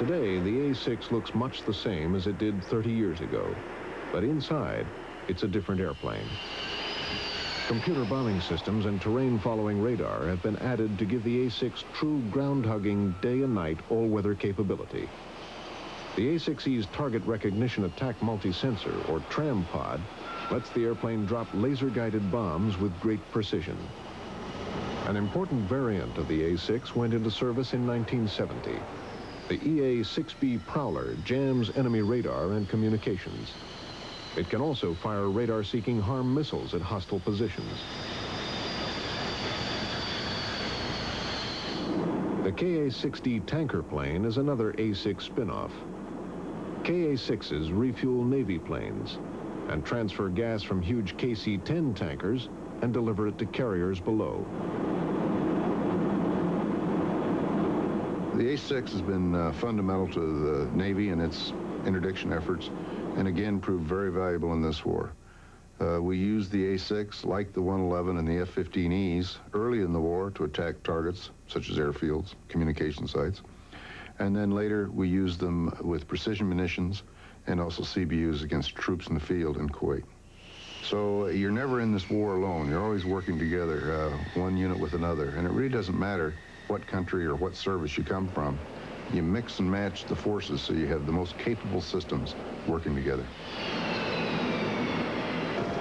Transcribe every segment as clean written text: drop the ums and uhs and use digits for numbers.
Today, the A-6 looks much the same as it did 30 years ago, but inside, it's a different airplane. Computer bombing systems and terrain-following radar have been added to give the A-6 true ground-hugging, day and night, all-weather capability. The A-6E's target recognition attack multi-sensor, or TRAM pod, lets the airplane drop laser-guided bombs with great precision. An important variant of the A-6 went into service in 1970. The EA-6B Prowler jams enemy radar and communications. It can also fire radar-seeking harm missiles at hostile positions. The KA-6D tanker plane is another A-6 spin-off. KA-6s refuel Navy planes and transfer gas from huge KC-10 tankers and deliver it to carriers below. The A-6 has been fundamental to the Navy and its interdiction efforts, and again proved very valuable in this war. We used the A-6, like the 111 and the F-15Es, early in the war to attack targets such as airfields, communication sites, and then later we used them with precision munitions and also CBUs against troops in the field in Kuwait. So you're never in this war alone. You're always working together, one unit with another, and it really doesn't matter what country or what service you come from. You mix and match the forces so you have the most capable systems working together.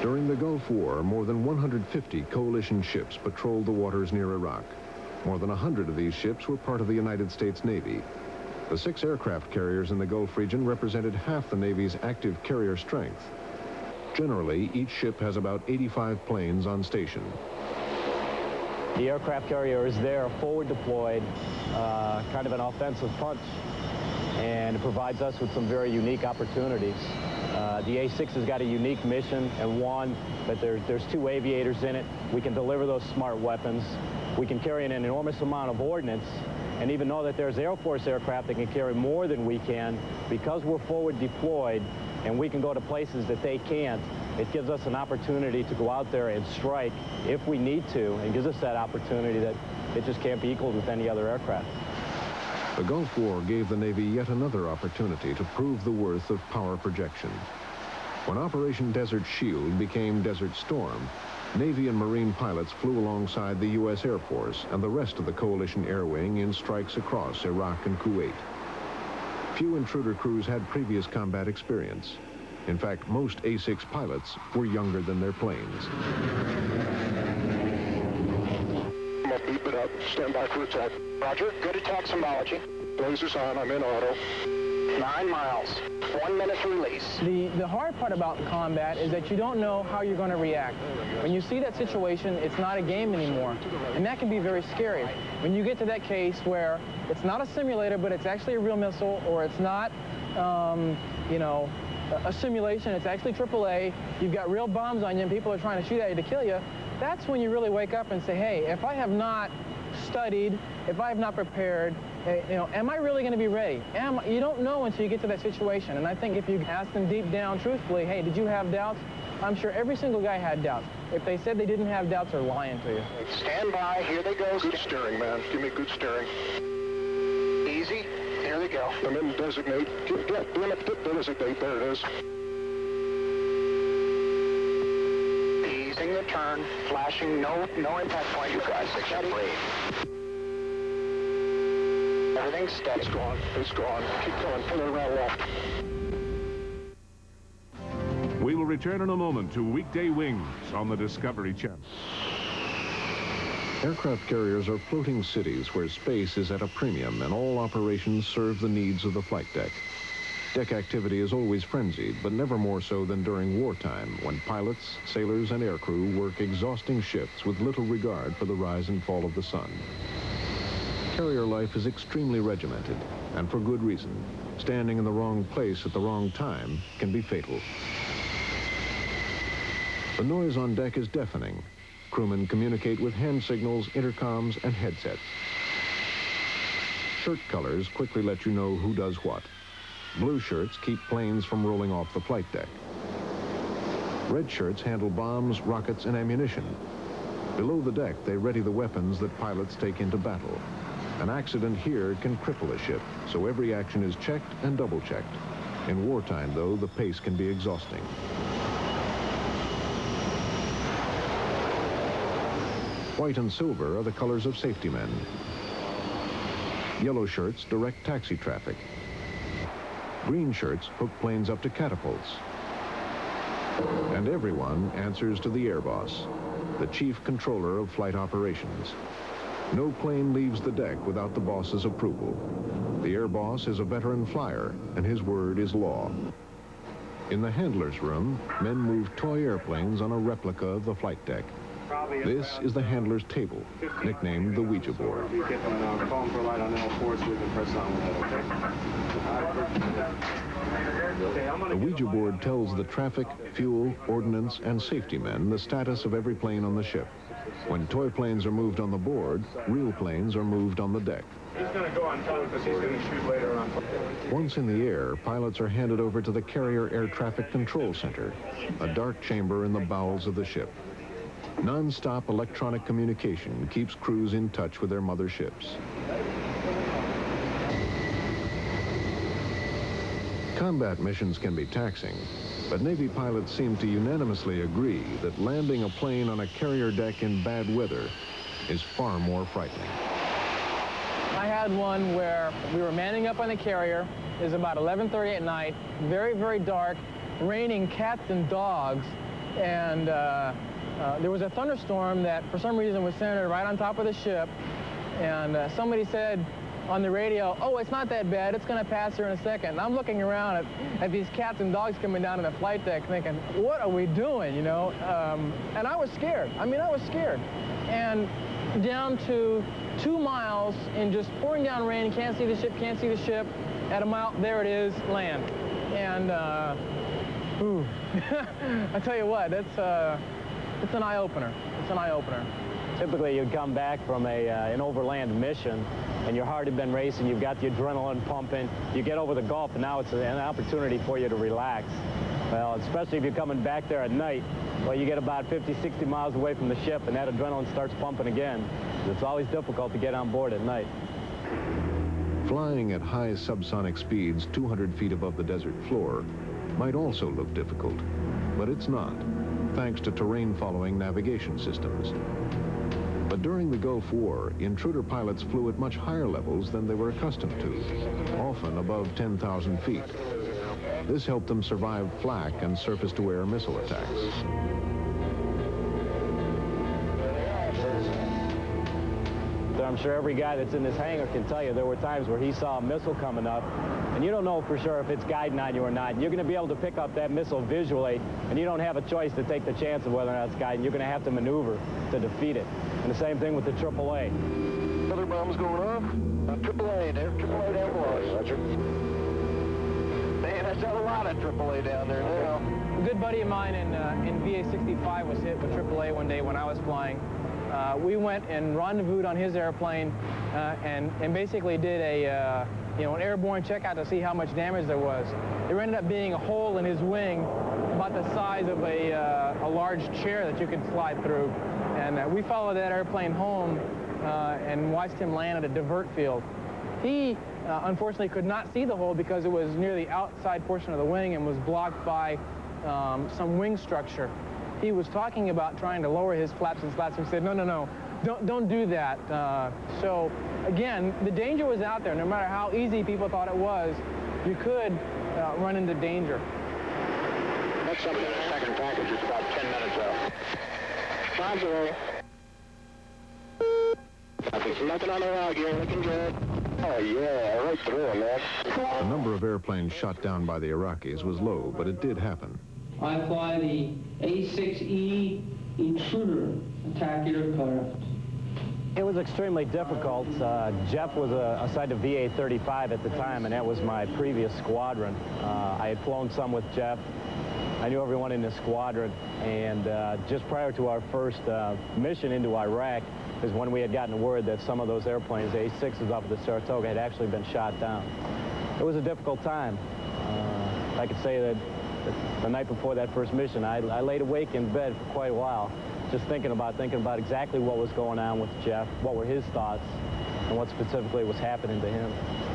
During the Gulf War, more than 150 coalition ships patrolled the waters near Iraq. More than 100 of these ships were part of the United States Navy. The 6 aircraft carriers in the Gulf region represented half the Navy's active carrier strength. Generally, each ship has about 85 planes on station. The aircraft carrier is there, forward deployed, kind of an offensive punch, and it provides us with some very unique opportunities. The A-6 has got a unique mission, and one, that there's 2 aviators in it. We can deliver those smart weapons. We can carry an enormous amount of ordnance, and even though that there's Air Force aircraft that can carry more than we can, because we're forward deployed and we can go to places that they can't, it gives us an opportunity to go out there and strike if we need to, and gives us that opportunity that it just can't be equaled with any other aircraft. The Gulf War gave the Navy yet another opportunity to prove the worth of power projection. When Operation Desert Shield became Desert Storm, Navy and Marine pilots flew alongside the U.S. Air Force and the rest of the coalition air wing in strikes across Iraq and Kuwait. Few intruder crews had previous combat experience. In fact, most A-6 pilots were younger than their planes. I'm gonna beep it up. Stand by for attack. Roger. Good attack symbology. Lasers on. I'm in auto. 9 miles. 1 minute to release. The hard part about combat is that you don't know how you're going to react. When you see that situation, it's not a game anymore, and that can be very scary. When you get to that case where it's not a simulator, but it's actually a real missile, or it's not, you know, a simulation, it's actually AAA, you've got real bombs on you and people are trying to shoot at you to kill you, that's when you really wake up and say, hey, if I have not studied, if I have not prepared, you know, am I really going to be ready? You don't know until you get to that situation. And I think if you ask them deep down, truthfully, hey, did you have doubts? I'm sure every single guy had doubts. If they said they didn't have doubts, they're lying to you. Stand by. Here they go. Good steering, man. Give me good steering. Easy. Here they go. I'm in designate. Damn it, designate. There it is. Easing the turn. Flashing. No impact point. You guys, steady. Everything's steady. It's gone. It's gone. Keep going. Pull it around left. We will return in a moment to Weekday Wings on the Discovery Channel. Aircraft carriers are floating cities where space is at a premium and all operations serve the needs of the flight deck. Deck activity is always frenzied, but never more so than during wartime, when pilots, sailors, and aircrew work exhausting shifts with little regard for the rise and fall of the sun. Carrier life is extremely regimented, and for good reason. Standing in the wrong place at the wrong time can be fatal. The noise on deck is deafening. Crewmen communicate with hand signals, intercoms, and headsets. Shirt colors quickly let you know who does what. Blue shirts keep planes from rolling off the flight deck. Red shirts handle bombs, rockets, and ammunition. Below the deck, they ready the weapons that pilots take into battle. An accident here can cripple a ship, so every action is checked and double-checked. In wartime, though, the pace can be exhausting. White and silver are the colors of safety men. Yellow shirts direct taxi traffic. Green shirts hook planes up to catapults. And everyone answers to the air boss, the chief controller of flight operations. No plane leaves the deck without the boss's approval. The air boss is a veteran flyer, and his word is law. In the handler's room, men move toy airplanes on a replica of the flight deck. This is the handler's table, nicknamed the Ouija board. The Ouija board tells the traffic, fuel, ordnance, and safety men the status of every plane on the ship. When toy planes are moved on the board, real planes are moved on the deck. He's going to go on top because he's going to shoot later on. Once in the air, pilots are handed over to the Carrier Air Traffic Control Center, a dark chamber in the bowels of the ship. Non-stop electronic communication keeps crews in touch with their mother ships. Combat missions can be taxing, but Navy pilots seem to unanimously agree that landing a plane on a carrier deck in bad weather is far more frightening. I had one where we were manning up on the carrier. It was about 11:30 at night, very, very dark, raining cats and dogs, and there was a thunderstorm that for some reason was centered right on top of the ship, and somebody said on the radio, "Oh, it's not that bad, it's going to pass here in a second." And I'm looking around at these cats and dogs coming down to the flight deck thinking, what are we doing, you know? And I was scared. I mean, I was scared. And down to 2 miles in just pouring down rain, you can't see the ship, can't see the ship. At a mile, there it is, land. And, ooh, I tell you what, it's an eye-opener. It's an eye-opener. Typically, you'd come back from an overland mission, and your heart had been racing, you've got the adrenaline pumping, you get over the Gulf, and now it's an opportunity for you to relax. Well, especially if you're coming back there at night, well, you get about 50, 60 miles away from the ship, and that adrenaline starts pumping again. It's always difficult to get on board at night. Flying at high subsonic speeds 200 feet above the desert floor might also look difficult, but it's not, thanks to terrain-following navigation systems. But during the Gulf War, intruder pilots flew at much higher levels than they were accustomed to, often above 10,000 feet. This helped them survive flak and surface-to-air missile attacks. I'm sure every guy that's in this hangar can tell you there were times where he saw a missile coming up, and you don't know for sure if it's guiding on you or not. You're going to be able to pick up that missile visually, and you don't have a choice to take the chance of whether or not it's guiding. You're going to have to maneuver to defeat it. And the same thing with the AAA. Other bombs going off. AAA there. AAA down below. Roger. Man, that's a lot of AAA down there now. A good buddy of mine in VA-65 was hit with AAA one day when I was flying. We went and rendezvoused on his airplane and basically did a an airborne checkout to see how much damage there was. There ended up being a hole in his wing about the size of a large chair that you could slide through. And we followed that airplane home and watched him land at a divert field. He unfortunately could not see the hole because it was near the outside portion of the wing and was blocked by some wing structure. He was talking about trying to lower his flaps and slats, and said, no, no, no, don't do that. So, again, the danger was out there. No matter how easy people thought it was, you could run into danger. That's something in the second package. It's about 10 minutes out. Roger. Nothing on the log here. Looking good. Oh, yeah, right through him, man. The number of airplanes shot down by the Iraqis was low, but it did happen. I fly the A6E Intruder attack aircraft. It was extremely difficult. Jeff was assigned to VA-35 at the time, and that was my previous squadron. I had flown some with Jeff. I knew everyone in the squadron, and just prior to our first mission into Iraq is when we had gotten word that some of those airplanes, the A6s off of the Saratoga, had actually been shot down. It was a difficult time. I could say that the night before that first mission, I laid awake in bed for quite a while, just thinking about exactly what was going on with Jeff, what were his thoughts. and what specifically was happening to him.